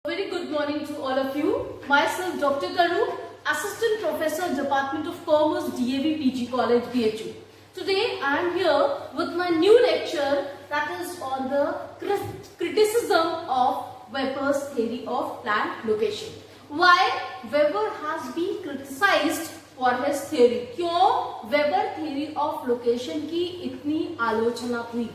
Very good morning to all of you. Myself Dr. Karu, Assistant Professor, Department of Commerce, DAV PG College, BHU. Today I am here with my new lecture that is on the criticism of Weber's theory of plant location. Why Weber has been criticized for his theory? क्यों Weber theory of location की इतनी आलोचना हुई?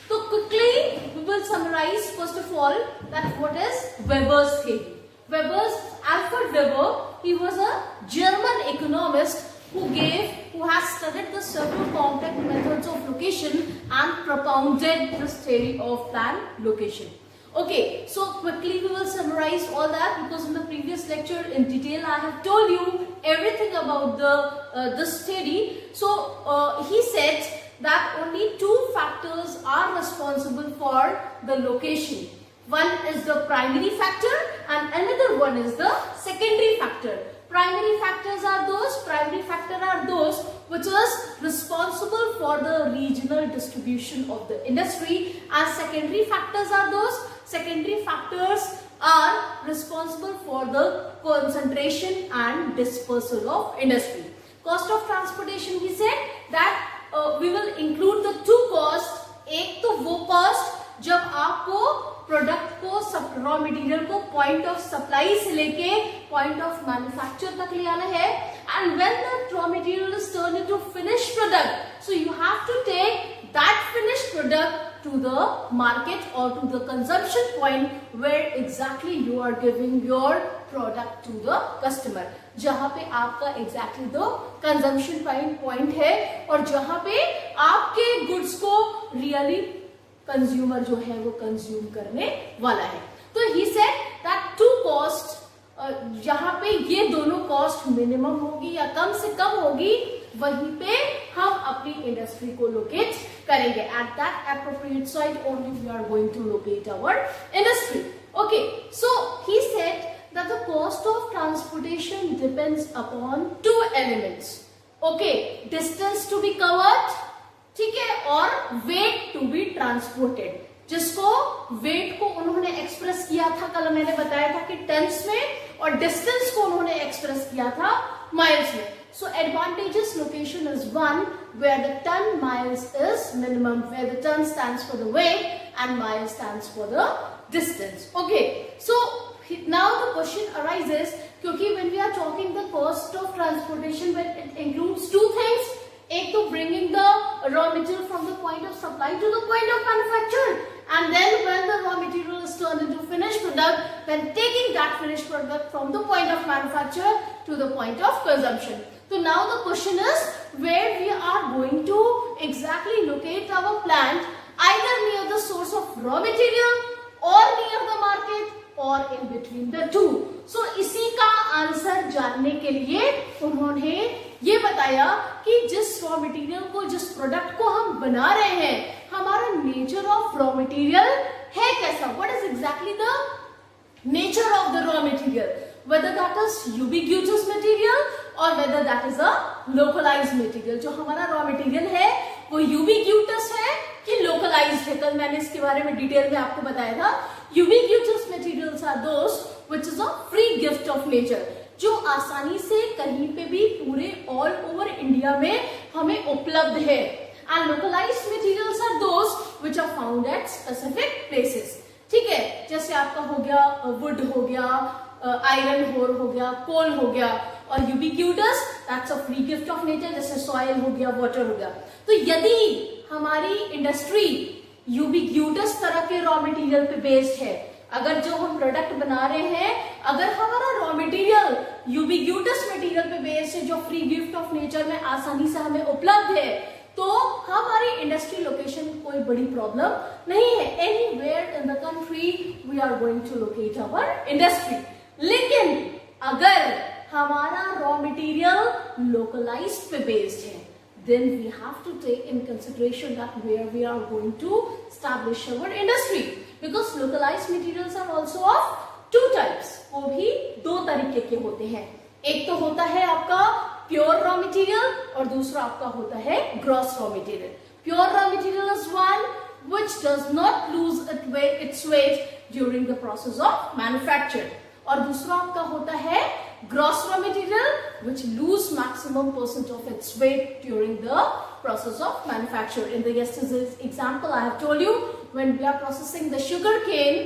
So quickly we will summarize first of all that what is Weber's theory. Alfred Weber, he was a German economist who has studied the several compact methods of location and propounded this theory of plant location. Okay, so quickly we will summarize all that because in the previous lecture in detail I have told you everything about this theory. So he said that only two factors are responsible for the location. One is the primary factor and another one is the secondary factor. Primary factor are those which is responsible for the regional distribution of the industry, and secondary factors are responsible for the concentration and dispersal of industry. Cost of transportation, he said that we will include the two costs. एक तो वो cost जब आपको product को raw material को point of supply से लेके point of manufacture तक ले आना है, and when the raw material is turn into finished product, so you have to take that finished product to the market or to the consumption point where exactly you are giving your product to the customer, जहां पे आपका exactly the consumption point है और जहां पे आपके goods को really consumer जो है वो consume करने वाला है. तो he said that two cost, जहां पे ये दोनों कॉस्ट मिनिमम होगी या कम से कम होगी, वहीं पे हम अपनी इंडस्ट्री को लोकेट करेंगे. At that appropriate site only we are going to locate our industry. Okay, so he said that the cost of transportation depends upon two elements. Okay, distance to be covered, ठीक है, और weight to be transported. जिसको weight को उन्होंने express किया था, कल मैंने बताया था कि टन्स में, और डिस्टेंस को उन्होंने एक्सप्रेस किया था माइल्स में. So advantageous location is one where the ton miles is minimum, where the ton stands for the weight and mile stands for the distance. Okay, so now the question arises, क्योंकि when we are talking the cost of transportation, when it includes two things, एक तो bringing the raw material from the point of supply to the point of manufacture, and then when the raw material is turned into finished product, then taking that finished product from the point of manufacture to the point of consumption. So now the question is where we are going to exactly locate our plant, either near the source of raw material or near the market or in between the two. So इसी का answer जानने के लिए उन्होंने ये बताया कि जिस रॉ मटेरियल को, जिस प्रोडक्ट को हम बना रहे हैं, हमारा नेचर ऑफ रॉ मटेरियल है कैसा. What is exactly the nature of the raw material, whether that is ubiquitous material or whether that is a localized material. जो हमारा रॉ मटेरियल है वो ubiquitous है कि localized है, कल मैंने इसके बारे में डिटेल में आपको बताया था. Ubiquitous materials are those which is a free gift of nature, जो आसानी से कहीं पे भी पूरे ऑल ओवर इंडिया में हमें उपलब्ध है. And localized materials are those which are found at specific places. ठीक है, जैसे आपका हो गया वुड हो गया, आयरन होर हो गया, कोल हो गया, और ubiquitous that's a free gift of nature, जैसे सॉइल हो गया, वाटर हो गया. तो यदि हमारी इंडस्ट्री यूबिक्यूटस तरह के रॉ मटेरियल पे बेस्ड है, अगर जो हम प्रोडक्ट बना रहे हैं, अगर हमारा रॉ मटेरियल यूबिक्यूटस मटेरियल पे बेस्ड है, जो फ्री गिफ्ट ऑफ नेचर में आसानी से हमें उपलब्ध है, तो हमारी इंडस्ट्री लोकेशन कोई बड़ी प्रॉब्लम नहीं है. Anywhere in the country we are going to locate our industry. लेकिन अगर हमारा रॉ मटेरियल लोकलाइज्ड पे बेस्ड है, then we have to take in consideration that where we are going to establish our industry, because localized materials are also of two types. वो भी दो तरीके के होते हैं. एक तो होता है आपका प्योर रॉ मटेरियल और दूसरा आपका होता है gross raw material. Pure raw material is one which does not lose its weight during the process of manufacture. और दूसरा आपका होता है gross raw material which loose maximum percent of its weight during the process of manufacture. In the yesterday's example, I have told you when we are processing the sugar cane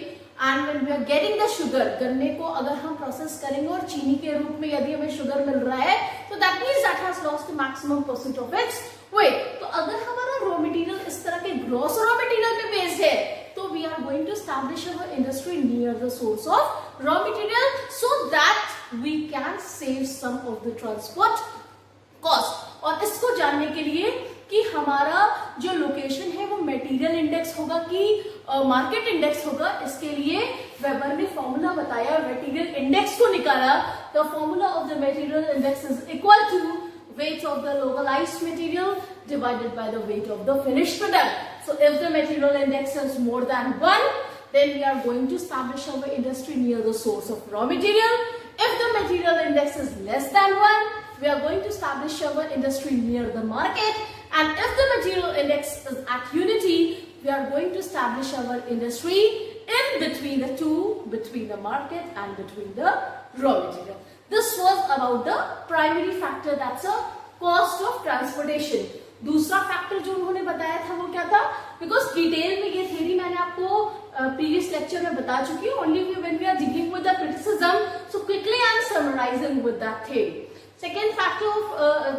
and when we are getting the sugar, गन्ने को अगर हम process करेंगे और चीनी के रूप में यदि हमें शुगर मिल रहा है तो that means that has lost the maximum percent of its weight. तो अगर हमारा रॉ मटेरियल इस तरह के ग्रॉस रॉ मटेरियल पे बेस्ड है तो we are going to establish our industry near the source of raw material so that we can save some of the transport cost. और इसको जानने के लिए कि हमारा जो लोकेशन है वो मटेरियल इंडेक्स होगा कि मार्केट इंडेक्स होगा, इसके लिए वेबर ने फॉर्मूला बताया, मटेरियल इंडेक्स को निकाला। The formula of the material index is equal to weight of the localized material divided by the weight of the finished product. So if the material index is more than 1, then we are going to establish our industry near the source of raw material. If the material index is less than 1, we are going to establish our industry near the market. And if the material index is at unity, we are going to establish our industry in between the two, between the market and between the raw material. This was about the primary factor, that's a cost of transportation. दूसरा factor जो उन्होंने बताया था वो क्या था, because detail में ये थ्योरी मैंने आपको प्रीवियस लेक्चर में बता चुकी हूँ. Only when we are dealing with the criticism, so quickly I am summarizing with that theory. Second factor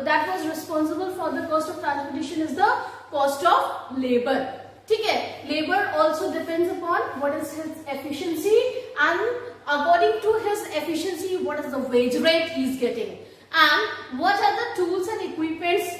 that was responsible for the cost of transportation is the cost of labor. ठीक है, labor also depends upon what is his efficiency and according to his efficiency what is the wage rate he is getting and what are the tools and equipments,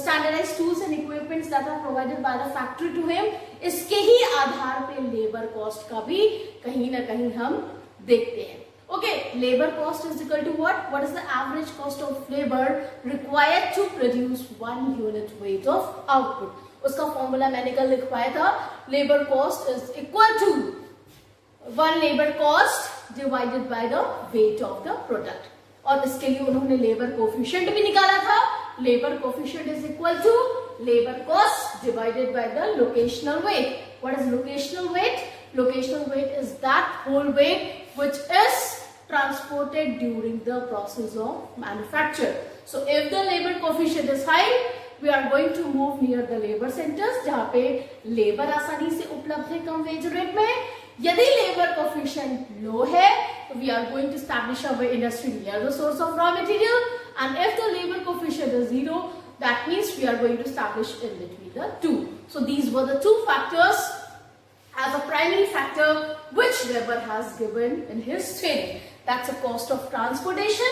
standardized tools and equipments that are provided by the factory to him. इसके ही आधार पे labor cost का भी कहीं ना कहीं हम देखते हैं. Okay, labor cost is equal to what? What is the average cost of labor required to produce 1 unit weight of output? उसका फॉर्मूला मैंने कल लिखवाया था. Labor cost is equal to 1 labor cost divided by the weight of the product. और इसके लिए उन्होंने labor coefficient भी निकाला था. Labor coefficient is equal to labor cost divided by the locational weight. What is locational weight? Locational weight is that whole weight which is transported during the process of manufacture. So if the labor coefficient is high, we are going to move near the labor centers जहाँ पे labor आसानी से उपलब्ध है कम wage rate में. यदि labor coefficient low है तो we are going to establish our industry near the source of raw material, and if the labor coefficient is 0, that means we are going to establish in between the two. So these were the two factors as a primary factor which Weber has given in his theory. That's the cost of transportation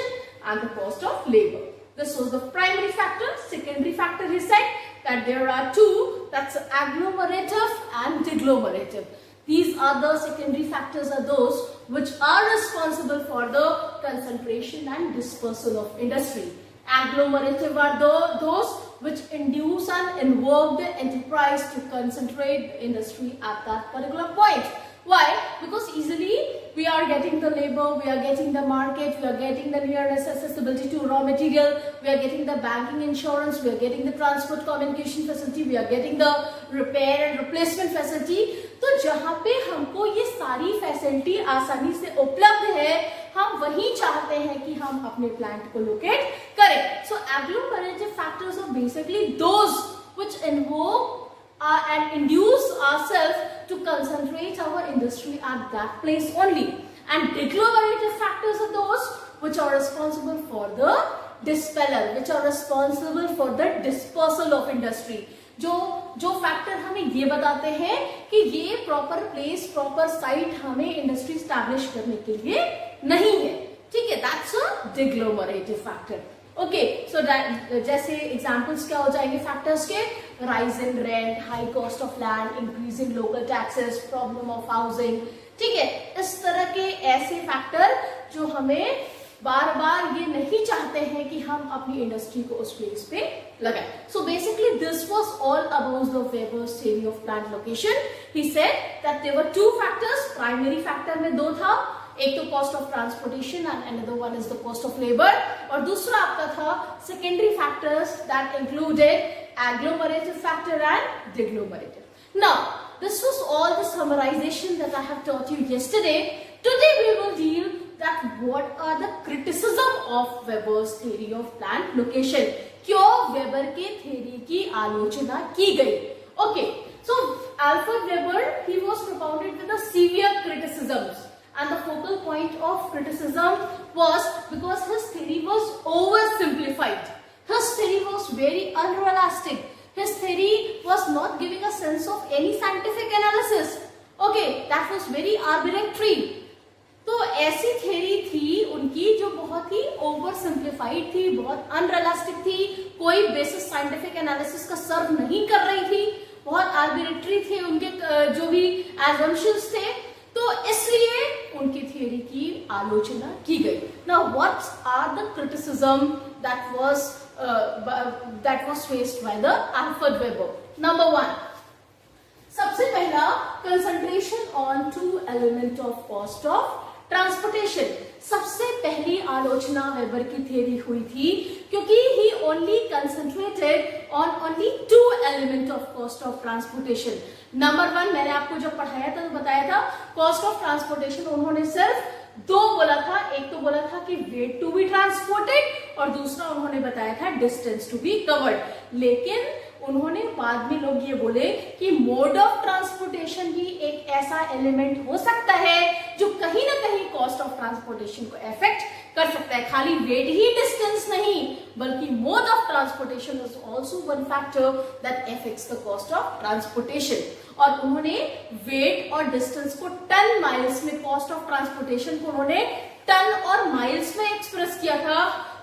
and the cost of labor. This was the primary factor. Secondary factor, he said that there are two, that's agglomerative and deglomerative. These are the secondary factors, are those which are responsible for the concentration and dispersal of industry. Agglomerative are those which induce and invoke the enterprise to concentrate the industry at that particular point. Why? Because easily we are getting the labor, we are getting the market, we are getting the nearness accessibility to raw material, we are getting the banking insurance, we are getting the transport communication facility, we are getting the repair and replacement facility. तो जहाँ पे हमको ये सारी facility आसानी से उपलब्ध है, हम वही चाहते हैं कि हम अपने प्लांट को लोकेट करें. So agglomerative factors are basically those which invoke and induce ourselves to concentrate our industry at that place only. And deglomerative factors are those which are responsible for the dispeller, which are responsible for the dispersal of industry. जो factor हमें ये बताते हैं कि ये proper place, proper site हमें industry establish करने के लिए नहीं है. ठीक है, दैट्स अ डिग्लोमरेटिव फैक्टर. ओके, सो जैसे एग्जांपल्स क्या हो जाएंगे फैक्टर्स के, rise in rent, high cost of land, increase in local taxes, problem of housing. ठीक है, इस तरह के ऐसे फैक्टर जो हमें बार बार ये नहीं चाहते हैं कि हम अपनी इंडस्ट्री को उस प्लेस पे लगाएं. So basically this was all about the Weber's theory of plant location. He said that there were two factors. Primary factor में दो था, एक तो cost of transportation and another one is the cost of labour, और दूसरा आपका था secondary factors that included agglomerative factor and deglomerative. Now this was all the summarization that I have taught you yesterday. Today we will deal that what are the criticism of Weber's theory of plant location. क्यों weber के theory की आलोचना की गई? Okay, so Alfred Weber, he was propounded with a severe criticisms, and the focal point of criticism was because his theory was oversimplified. His theory was very unrealistic. His theory was not giving a sense of any scientific analysis. Okay, that was very arbitrary. तो ऐसी theory थी उनकी जो बहुत ही over simplified थी, बहुत unrealistic थी, कोई बेसिस साइंटिफिक एनालिसिस का सर्व नहीं कर रही थी, बहुत आर्बिट्रेरी थे उनके जो भी एजम्पशंस थे, तो इसलिए उनकी थ्योरी की आलोचना की गई. Now what are the criticism that was faced by the Alfred Weber? Number 1, सबसे पहला, concentration on 2 element of cost of transportation. सबसे पहली आलोचना वेबर की थ्योरी हुई थी क्योंकि he only concentrated on only 2 element of cost of transportation. Number 1 मैंने आपको जब पढ़ाया था तो बताया था कॉस्ट ऑफ ट्रांसपोर्टेशन उन्होंने सिर्फ 2 बोला था. एक तो बोला था कि वेट टू बी ट्रांसपोर्टेड और दूसरा उन्होंने बताया था डिस्टेंस टू बी कवर्ड. लेकिन उन्होंने बाद में लोग ये बोले कि मोड ऑफ ट्रांसपोर्टेशन भी एक ऐसा एलिमेंट हो सकता है जो कहीं ना कहीं कॉस्ट ऑफ ट्रांसपोर्टेशन को अफेक्ट कर सकता है. खाली वेट ही डिस्टेंस नहीं बल्कि mode of transportation is also one factor that affects the cost of transportation. और उन्होंने वेट और डिस्टेंस को टन माइल्स में, कॉस्ट ऑफ ट्रांसपोर्टेशन को उन्होंने टन और माइल्स में एक्सप्रेस किया था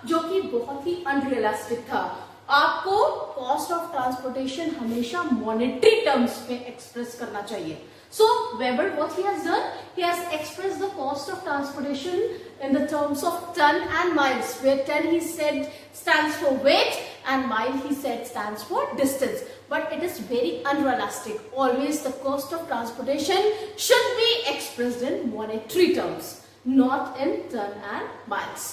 जो कि बहुत ही अनरियलिस्टिक था. आपको कॉस्ट ऑफ ट्रांसपोर्टेशन हमेशा मॉनेटरी टर्म्स में एक्सप्रेस करना चाहिए. So Weber, what he has done, he has expressed the cost of transportation in the terms of ton and miles, where ton he said stands for weight and mile he said stands for distance. But it is very unrealistic. Always the cost of transportation should be expressed in monetary terms, not in ton and miles.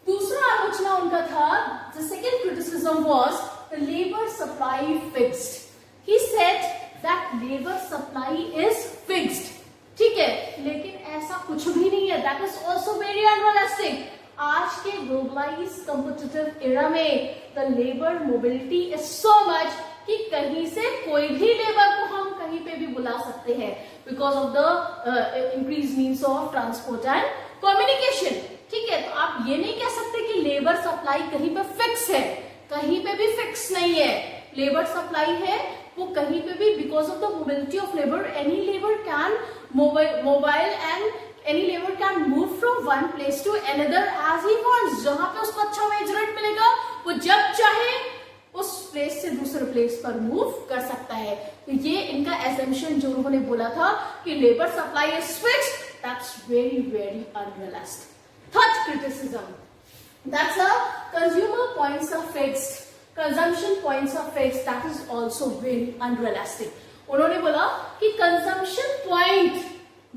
दूसरा आलोचना उनका था, the second criticism was the labor supply fixed. He said that labor supply is fixed. ठीक है, लेकिन ऐसा कुछ भी नहीं है. That is also very unrealistic. आज के globalized competitive era में the labor mobility is so much कि कहीं से कोई भी लेबर को हम कहीं पे भी बुला सकते हैं because of the increased means of transport and communication. ठीक है, तो आप ये नहीं कह सकते कि लेबर सप्लाई कहीं पे फिक्स है, कहीं पे भी फिक्स नहीं है. लेबर सप्लाई है वो कहीं पे भी because of the mobility of labour. Any labour can mobile and any labour can move from one place to another as he wants. जहां पे उसको अच्छा वेज रेट मिलेगा वो जब चाहे उस प्लेस से दूसरे प्लेस पर मूव कर सकता है. तो ये इनका एजम्पशन जो उन्होंने बोला था कि labour supply is fixed, that's very very unrealistic. Third criticism, that's a consumer points are fixed, consumption points are fixed, that is also very unrealistic. उन्होंने बोला कि consumption point,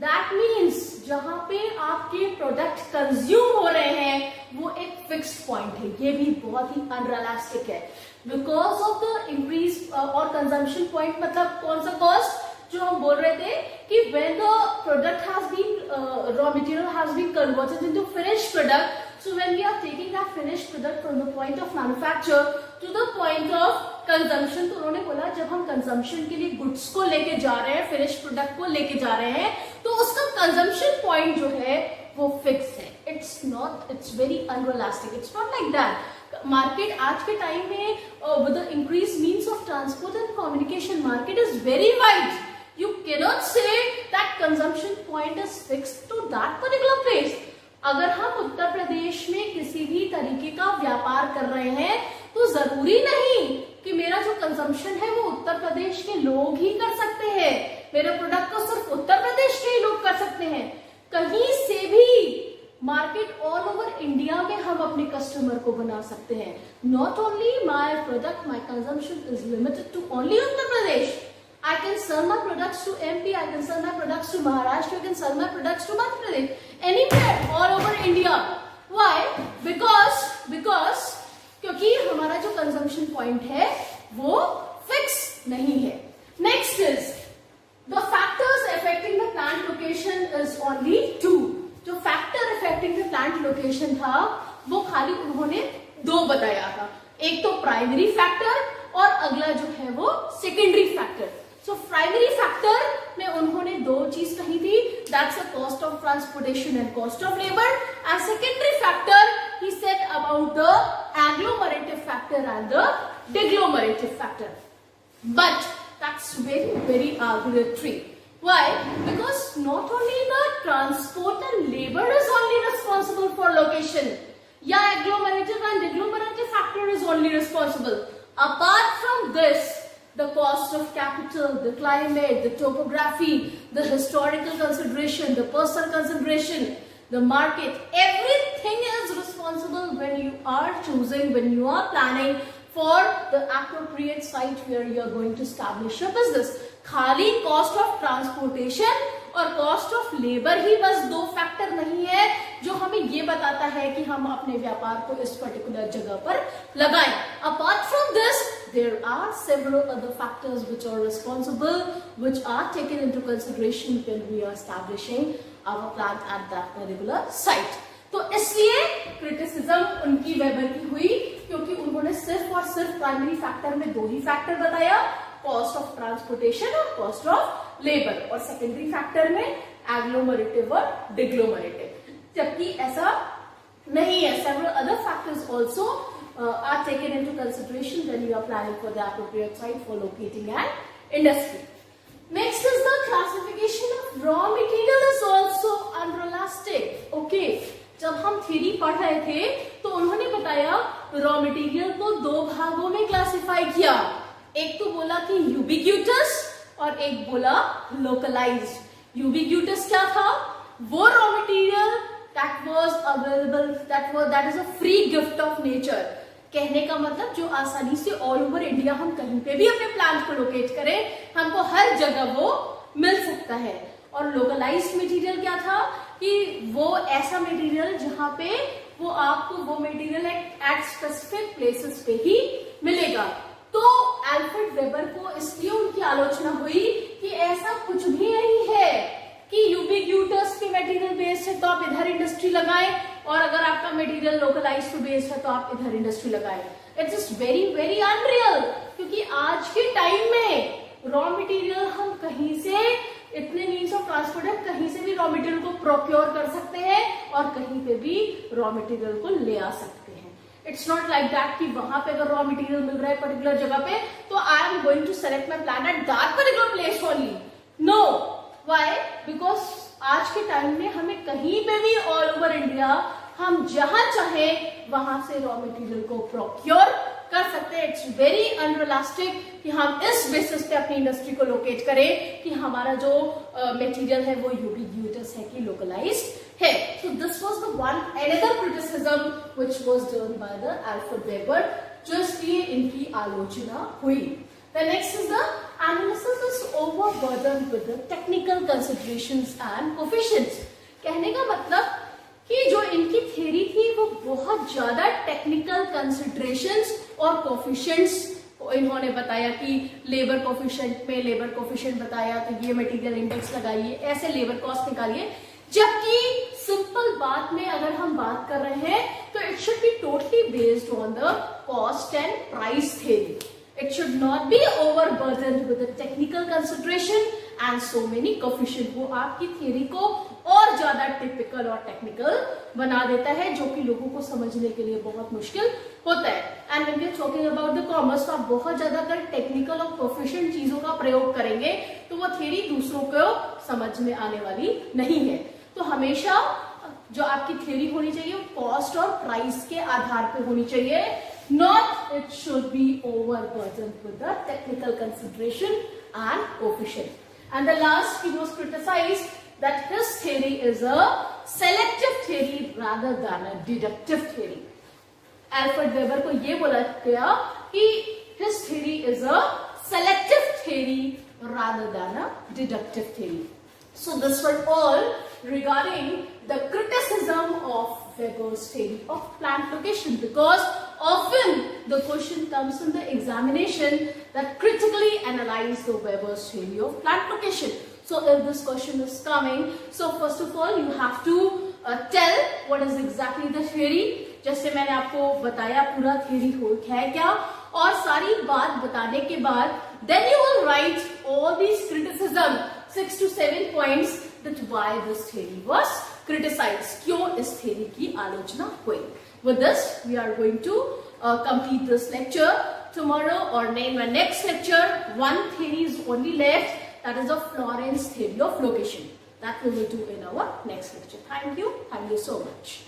that means जहां पे आपके प्रोडक्ट कंज्यूम हो रहे हैं वो एक फिक्स्ड पॉइंट है. ये भी बहुत ही अनरियलिस्टिक है बिकॉज ऑफ द इंक्रीज और कंजम्पशन पॉइंट. मतलब कौन सा कॉस्ट जो हम बोल रहे थे कि when the product has been raw material has been converted into finished product, so when we are taking that finished product from the point of manufacture to the point of consumption, तो उन्होंने बोला जब हम consumption के लिए goods को लेके जा रहे हैं, फिनिश्ड प्रोडक्ट को लेके जा रहे हैं, तो उसका कंजम्पशन पॉइंट जो है वो फिक्स है. It's very unrealistic. It's not like that. Market आज के टाइम में with the increase means of transport and communication, market is very wide. You cannot say that consumption point is fixed to that particular place. अगर हम उत्तर प्रदेश में किसी भी तरीके का व्यापार कर रहे हैं तो जरूरी नहीं कि मेरा जो कंजम्पशन है वो उत्तर प्रदेश के लोग ही कर सकते हैं. मेरे प्रोडक्ट को सिर्फ उत्तर प्रदेश के ही लोग कर सकते हैं. कहीं से भी मार्केट ऑल ओवर इंडिया में हम अपने कस्टमर को बना सकते हैं. Not only my product, my consumption is limited to only Uttar Pradesh. I can sell my products to MP, I can sell my products to Maharashtra, I can sell my products to Madhya Pradesh, anywhere all over India. Why? Because क्योंकि हमारा जो consumption point है वो fix नहीं है. Next transportation था वो खाली उन्होंने दो बताया था, एक तो प्राइमरी फैक्टर और अगला जो है वो secondary factor. So primary factor में उन्होंने दो चीज कही थी, that's the cost of transportation and cost of labour, and secondary factor he said about the agglomerative factor and the deglomerative factor, but that's very arbitrary. Why? Because not only the transport and labor is only responsible for location. Yeah, agglomerative and deglomerative factor is only responsible. Apart from this, the cost of capital, the climate, the topography, the historical consideration, the personal consideration, the market, everything is responsible when you are choosing, when you are planning for the appropriate site where you are going to establish your business. खाली cost of transportation और cost of labour ही बस दो factor नहीं है जो हमें ये बताता है कि हम अपने व्यापार को इस पर्टिकुलर जगह पर लगाएं. Apart from this there are several other factors which are responsible, which are taken into consideration when we are establishing our plant at that particular site. तो इसलिए क्रिटिसिज्म उनकी वेबर की हुई क्योंकि उन्होंने सिर्फ और सिर्फ प्राइमरी फैक्टर में दो ही फैक्टर बताया, कॉस्ट ऑफ ट्रांसपोर्टेशन और कॉस्ट ऑफ लेबर, और सेकेंडरी फैक्टर में एग्लोमरेटिव और डिग्लोमरेटिव, जबकि ऐसा नहीं है. Several other factors also are taken into consideration when you are planning for the appropriate site for locating an industry. Next is the classification of raw material is also unrealistic. Okay, जब हम theory पढ़ रहे थे तो उन्होंने बताया raw material को दो भागों में क्लासिफाई किया, एक तो बोला कि यूबिक्यूटस और एक बोला लोकलाइज्ड. यूबिक्यूटस क्या था? वो raw material that was available, that is a free gift of nature. कहने का मतलब जो आसानी से ऑल ओवर इंडिया हम कहीं पे भी अपने प्लांट को लोकेट करें, हमको हर जगह वो मिल सकता है. और लोकलाइज्ड मटेरियल क्या था कि वो ऐसा मटेरियल जहां पे वो आपको वो मटेरियल एट स्पेसिफिक प्लेसेस पे ही मिलेगा. तो अल्फ्रेड वेबर को इसलिए उनकी आलोचना हुई कि ऐसा कुछ भी नहीं है कि यूबिक्यूटस पे मटेरियल बेस्ड है तो आप इधर इंडस्ट्री लगाएं, और अगर आपका मटेरियल लोकलाइज्ड पे बेस्ड है तो आप इधर इंडस्ट्री लगाएं. It's is very very unreal, क्योंकि आज के टाइम में रॉ मटेरियल हम कहीं से इतने मीन्स ऑफ ट्रांसपोर्ट है, कहीं से भी रॉ मटेरियल को प्रोक्योर कर सकते हैं और कहीं पे भी रॉ मटेरियल को ले आ सकते हैं. इट्स नॉट लाइक दैट कि वहां पे अगर रॉ मटेरियल मिल रहा है पर्टिकुलर जगह पे तो I am going to select my plan at that particular place only. No, why? Because आज के टाइम में हमें कहीं पे भी ऑल ओवर इंडिया हम जहां चाहे वहां से रॉ मटेरियल को प्रोक्योर कर सकते हैं. इट्स वेरी अनरियलिस्टिक कि हम इस बेसिस पे अपनी इंडस्ट्री को लोकेट करें कि हमारा जो मटेरियल है वो यूबिक्यूटस है कि लोकलाइज्ड है. So this was the one another criticism which was done by the Alfred weber, जो इसलिए इनकी आलोचना हुई. The next is the analysis is overburdened with the technical considerations and coefficients. कहने का मतलब कि जो इनकी थ्योरी थी वो बहुत ज्यादा टेक्निकल कंसिडरेशंस और कोफिशिएंट्स इन्होंने बताया कि लेबर कोफिशिएंट में लेबर कोफिशिएंट बताया तो ये मटेरियल इंडेक्स लगाइए, ऐसे लेबर कॉस्ट निकालिए. जबकि सिंपल बात में अगर हम बात कर रहे हैं तो it should be totally based on the cost and price theory. It should not be overburdened with the technical consideration and so many coefficient. वो आपकी थ्योरी को और ज्यादा टिपिकल और टेक्निकल बना देता है, जो कि लोगों को समझने के लिए बहुत मुश्किल होता है. And when we are talking about the commerce, तो आप बहुत ज्यादा अगर टेक्निकल और कोफिशिएंट चीजों का प्रयोग करेंगे तो वो थ्योरी दूसरों को समझ में आने वाली नहीं है. तो हमेशा जो आपकी थ्योरी होनी चाहिए वो कॉस्ट और प्राइस के आधार पर होनी चाहिए, not it should be overburdened with the technical consideration and coefficient. And the last, he was criticized that his theory is a selective theory rather than a deductive theory. Alfred Weber को ये बोला गया कि his theory is a selective theory rather than a deductive theory. So this was all regarding the criticism of Weber's theory of plant location, because often the question comes in the examination that critically analyze the Weber's theory of plant location. So if this question is coming, so first of all you have to tell what is exactly the theory, जैसे मैंने आपको बताया पूरा theory है क्या, और सारी बात बताने के बाद then you will write all these criticism 6 to 7 points that why this theory was criticized, क्यों इस theory की आलोचना हुई. With this we are going to complete this lecture tomorrow, or in my next lecture one theory is only left, that is the Florence theory of location. That we will do in our next lecture. Thank you so much.